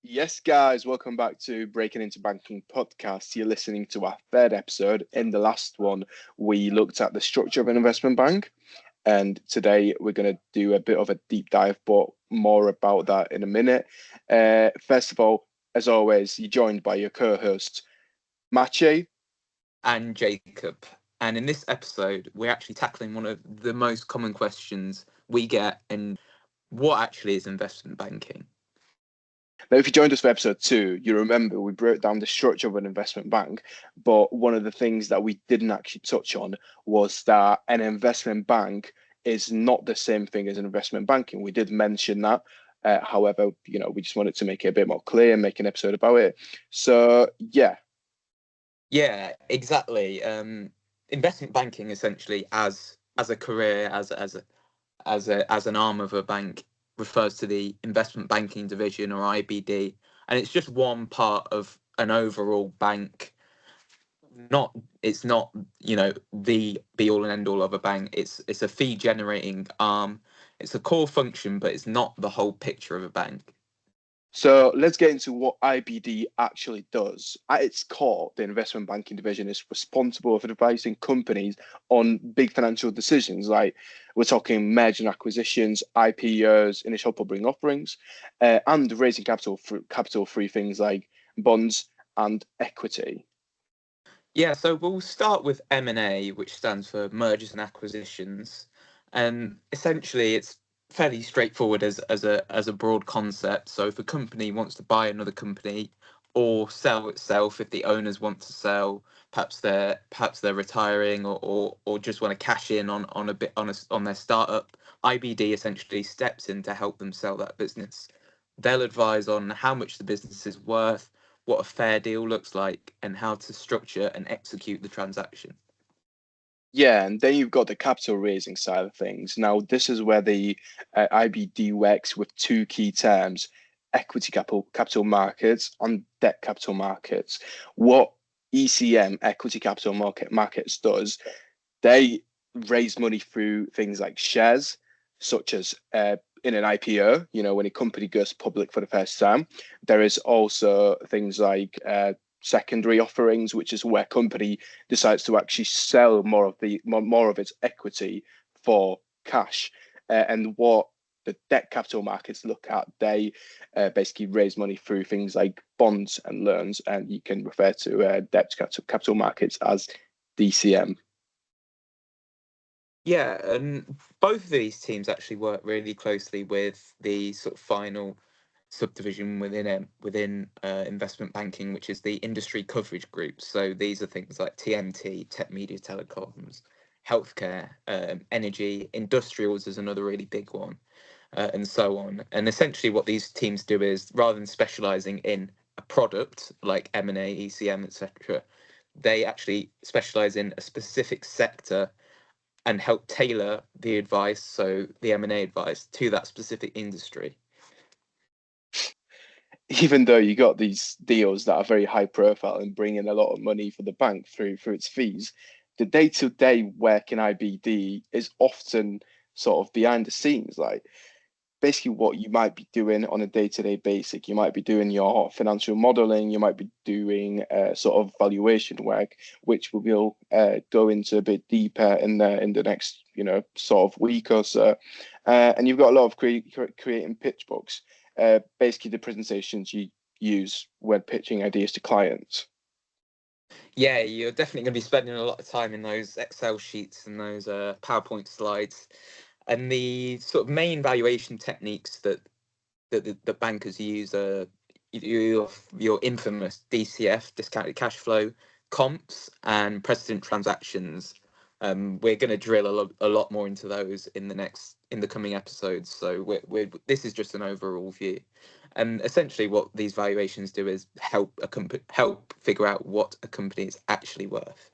Yes, guys, welcome back to Breaking Into Banking podcast. You're listening to our third episode. In the last one, we looked at the structure of an investment bank, and today we're going to do a bit of a deep dive, but more about that in a minute. First of all, as always, you're joined by your co-hosts, Mache. And Jacob. And in this episode, we're actually tackling one of the most common questions we get and what actually is investment banking? Now, if you joined us for episode 2, you remember we broke down the structure of an investment bank, but one of the things that we didn't actually touch on was that an investment bank is not the same thing as an investment banking. We did mention that. However, we just wanted to make it a bit more clear and make an episode about it. So, yeah. Yeah, exactly. Investment banking essentially as a career, as an arm of a bank refers to the investment banking division or IBD, and it's just one part of an overall bank. It's not the be all and end all of a bank. It's a fee generating arm. It's a core function, but it's not the whole picture of a bank. So let's get into what IBD actually does. At its core, the investment banking division is responsible for advising companies on big financial decisions, like we're talking merger and acquisitions, IPOs, initial public offerings, and raising capital through things like bonds and equity. Yeah, so we'll start with M&A, which stands for mergers and acquisitions, and essentially it's fairly straightforward as a broad concept. So if a company wants to buy another company or sell itself, if the owners want to sell, perhaps they're retiring or just want to cash in on a bit on their startup, IBD essentially steps in to help them sell that business. They'll advise on how much the business is worth, what a fair deal looks like, and how to structure and execute the transaction. Yeah, and then you've got the capital raising side of things. Now, this is where the IBD works with two key terms: equity capital markets and debt capital markets. What ECM, equity capital markets, does, they raise money through things like shares, such as in an IPO, when a company goes public for the first time. There is also things like secondary offerings, which is where company decides to actually sell more of its equity for cash. And what the debt capital markets look at, they basically raise money through things like bonds and loans, and you can refer to debt capital markets as DCM. Yeah, and both of these teams actually work really closely with the sort of final subdivision within investment banking, which is the industry coverage group. So these are things like TMT, tech, media, telecoms, healthcare, energy, industrials is another really big one, and so on. And essentially, what these teams do is rather than specializing in a product like M&A, ECM, etc., they actually specialize in a specific sector and help tailor the advice, so the M&A advice, to that specific industry. Even though you got these deals that are very high profile and bring in a lot of money for the bank through its fees, the day-to-day work in IBD is often sort of behind the scenes. Like basically what you might be doing on a day-to-day basis. You might be doing your financial modeling, you might be doing sort of valuation work, which we will go into a bit deeper in the next sort of week or so. And you've got a lot of creating pitch books, basically the presentations you use when pitching ideas to clients. Yeah, you're definitely going to be spending a lot of time in those Excel sheets and those PowerPoint slides. And the sort of main valuation techniques that the bankers use are your infamous DCF, discounted cash flow, comps, and precedent transactions. We're going to drill a lot more into those in the coming episodes. So this is just an overall view, and essentially what these valuations do is help figure out what a company is actually worth.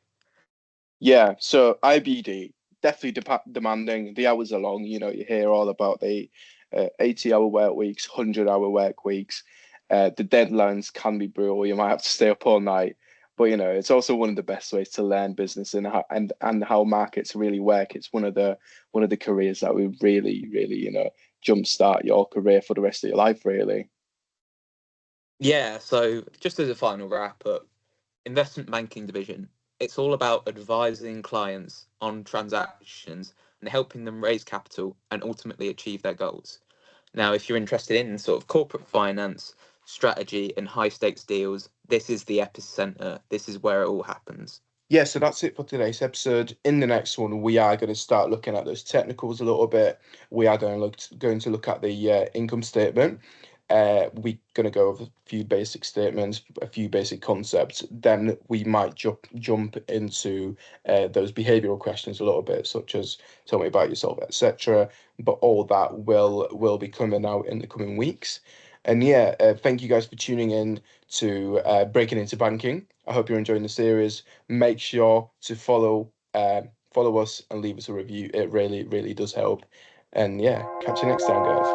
Yeah, so IBD definitely demanding. The hours are long. You hear all about the 80-hour work weeks, 100-hour work weeks. The deadlines can be brutal. You might have to stay up all night. But it's also one of the best ways to learn business and how markets really work. It's one of the careers that will really, really, jumpstart your career for the rest of your life, really. Yeah, so just as a final wrap up, investment banking division, it's all about advising clients on transactions and helping them raise capital and ultimately achieve their goals. Now, if you're interested in sort of corporate finance, strategy, and high stakes deals, this is the epicenter. This is where it all happens. Yeah, so that's it for today's episode. In the next one, we are going to start looking at those technicals a little bit. We are going to look at the income statement. We're going to go over a few basic statements, a few basic concepts. Then we might jump into those behavioral questions a little bit, such as tell me about yourself, etc. But all that will be coming out in the coming weeks. And yeah, thank you guys for tuning in to Breaking Into Banking. I hope you're enjoying the series. Make sure to follow us and leave us a review. It really, really does help. And yeah, catch you next time, guys.